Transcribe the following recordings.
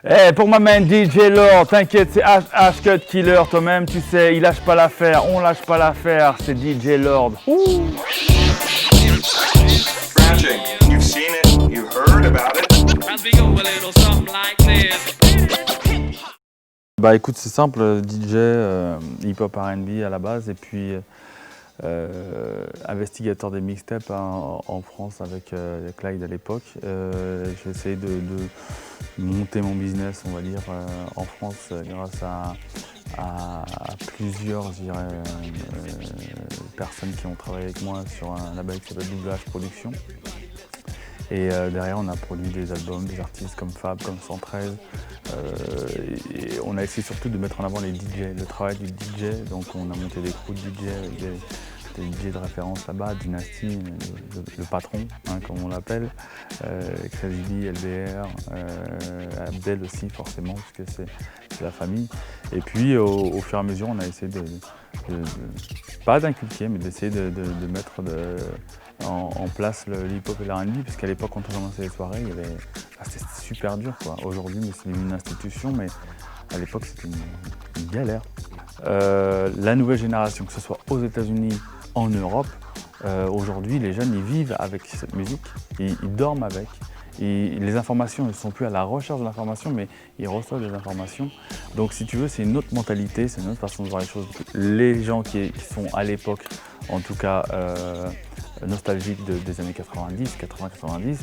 Eh, pour ma main DJ Lord, t'inquiète, c'est H-Cut Killer, toi-même, tu sais, il lâche pas l'affaire, on lâche pas l'affaire, c'est DJ Lord. Ouh. Crashing, you've seen it, you heard about it. Bah écoute, c'est simple, DJ, hip-hop R&B à la base, et puis investigateur des mixtapes en France avec Clyde à l'époque. J'ai essayé de monter mon business, on va dire, en France grâce à plusieurs, je dirais, personnes qui ont travaillé avec moi sur un label qui s'appelle Double H Production. Et derrière, on a produit des albums, des artistes comme Fab, comme 113. Et on a essayé surtout de mettre en avant les DJ, le travail du DJ. Donc on a monté des crews de DJ avec des DJ de référence là-bas, Dynasty, le patron, hein, comme on l'appelle, Crazy B, LBR, Abdel aussi forcément, puisque c'est la famille. Et puis au fur et à mesure, on a essayé pas d'inculquer, mais d'essayer de mettre en place le hip-hop et l'R&B, parce qu'à l'époque, quand on commençait les soirées, c'était super dur, quoi. Aujourd'hui, c'est une institution, mais à l'époque, c'était une galère. La nouvelle génération, que ce soit aux États-Unis, en Europe, aujourd'hui, les jeunes, ils vivent avec cette musique, ils dorment avec. Les informations ne sont plus à la recherche de l'information, mais ils reçoivent des informations. Donc si tu veux, c'est une autre mentalité, c'est une autre façon de voir les choses. Les gens qui sont à l'époque, en tout cas nostalgiques des années 90, 80-90,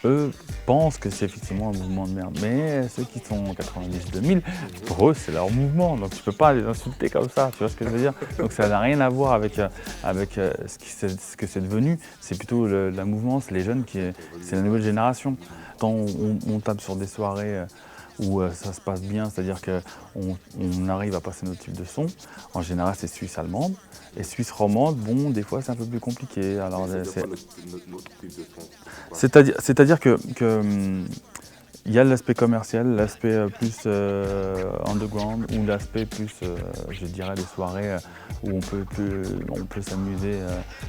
eux pensent que c'est effectivement un mouvement de merde. Mais ceux qui sont en 90-2000, pour eux, c'est leur mouvement. Donc tu peux pas les insulter comme ça, tu vois ce que je veux dire? Donc ça n'a rien à voir avec ce que c'est devenu. C'est plutôt la mouvance, les jeunes, c'est la nouvelle génération. Quand on tape sur des soirées où ça se passe bien, c'est-à-dire qu'on arrive à passer notre type de son, en général c'est suisse-allemande. Et suisse romande, bon, des fois c'est un peu plus compliqué. Alors, c'est-à-dire que il y a l'aspect commercial, l'aspect plus underground, ou l'aspect plus, je dirais, des soirées où on peut s'amuser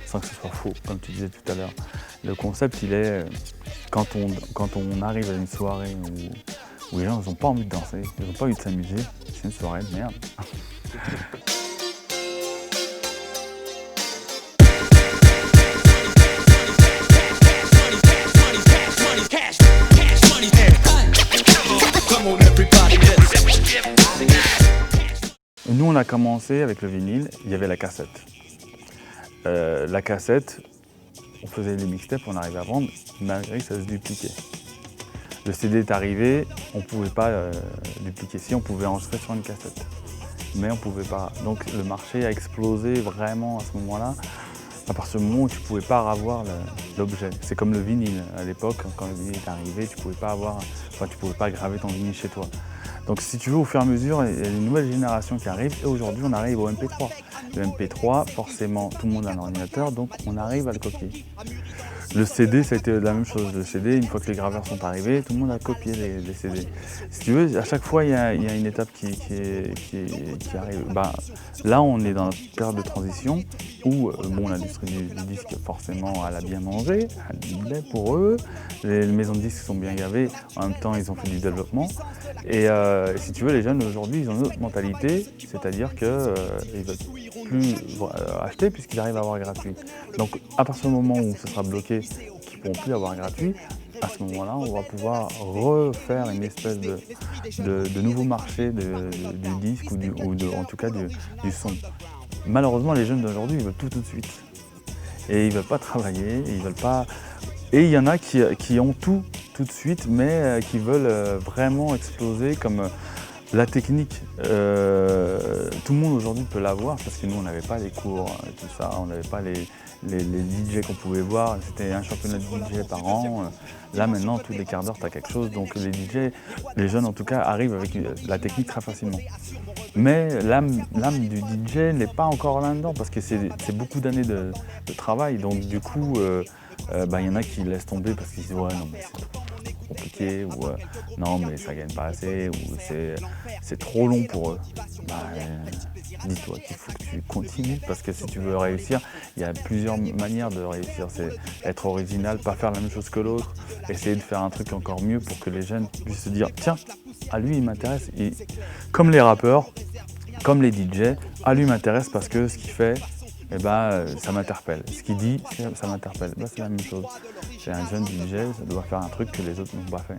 sans que ce soit faux, comme tu disais tout à l'heure. Le concept, il est, quand on arrive à une soirée où les gens n'ont pas envie de danser, ils n'ont pas envie de s'amuser, c'est une soirée de merde. Nous, on a commencé avec le vinyle, il y avait la cassette. La cassette, on faisait les mixtapes, on arrivait à vendre, malgré que ça se dupliquait. Le CD est arrivé, on ne pouvait pas dupliquer. Si, on pouvait enregistrer sur une cassette, mais on ne pouvait pas. Donc le marché a explosé vraiment à ce moment-là, à partir du moment où tu ne pouvais pas avoir l'objet. C'est comme le vinyle. À l'époque, quand le vinyle est arrivé, tu ne pouvais pas graver ton vinyle chez toi. Donc si tu veux, au fur et à mesure, il y a une nouvelle génération qui arrive, et aujourd'hui on arrive au MP3. Le MP3, forcément, tout le monde a un ordinateur, donc on arrive à le copier. Le CD, ça a été la même chose. Le CD, une fois que les graveurs sont arrivés, tout le monde a copié les CD. Si tu veux, à chaque fois, il y a une étape qui arrive. Là, on est dans une période de transition où l'industrie du disque, forcément, elle a bien mangé, elle pour eux. Les maisons de disques sont bien gavées. En même temps, ils ont fait du développement. Et si tu veux, les jeunes, aujourd'hui, ils ont une autre mentalité, c'est-à-dire qu'ils ne veulent plus acheter puisqu'ils arrivent à avoir gratuit. Donc, à partir du moment où ce sera bloqué, qu'ils ne pourront plus avoir gratuit, à ce moment-là, on va pouvoir refaire une espèce de nouveau marché du disque ou en tout cas du son. Malheureusement, les jeunes d'aujourd'hui, ils veulent tout de suite. Et ils ne veulent pas travailler, ils veulent pas... Et il y en a qui ont tout de suite, mais qui veulent vraiment exploser comme... La technique, tout le monde aujourd'hui peut l'avoir parce que nous on n'avait pas les cours et tout ça, on n'avait pas les DJ qu'on pouvait voir, c'était un championnat de DJ par an. Là maintenant, tous les quarts d'heure tu as quelque chose, donc les DJ, les jeunes en tout cas, arrivent avec la technique très facilement. Mais l'âme du DJ n'est pas encore là-dedans parce que c'est beaucoup d'années de travail, donc du coup, y en a qui laissent tomber parce qu'ils disent ouais non mais c'est compliqué, ou non mais ça gagne pas assez, ou c'est trop long pour eux. Dis-toi qu'il faut que tu continues parce que si tu veux réussir, il y a plusieurs manières de réussir. C'est être original, pas faire la même chose que l'autre, essayer de faire un truc encore mieux pour que les jeunes puissent se dire tiens, à lui il m'intéresse. Comme les rappeurs, comme les DJ, à lui m'intéresse parce que ce qu'il fait, eh ben, ça m'interpelle. Ce qu'il dit, ça m'interpelle. Ben, c'est la même chose. C'est un jeune DJ, ça doit faire un truc que les autres n'ont pas fait.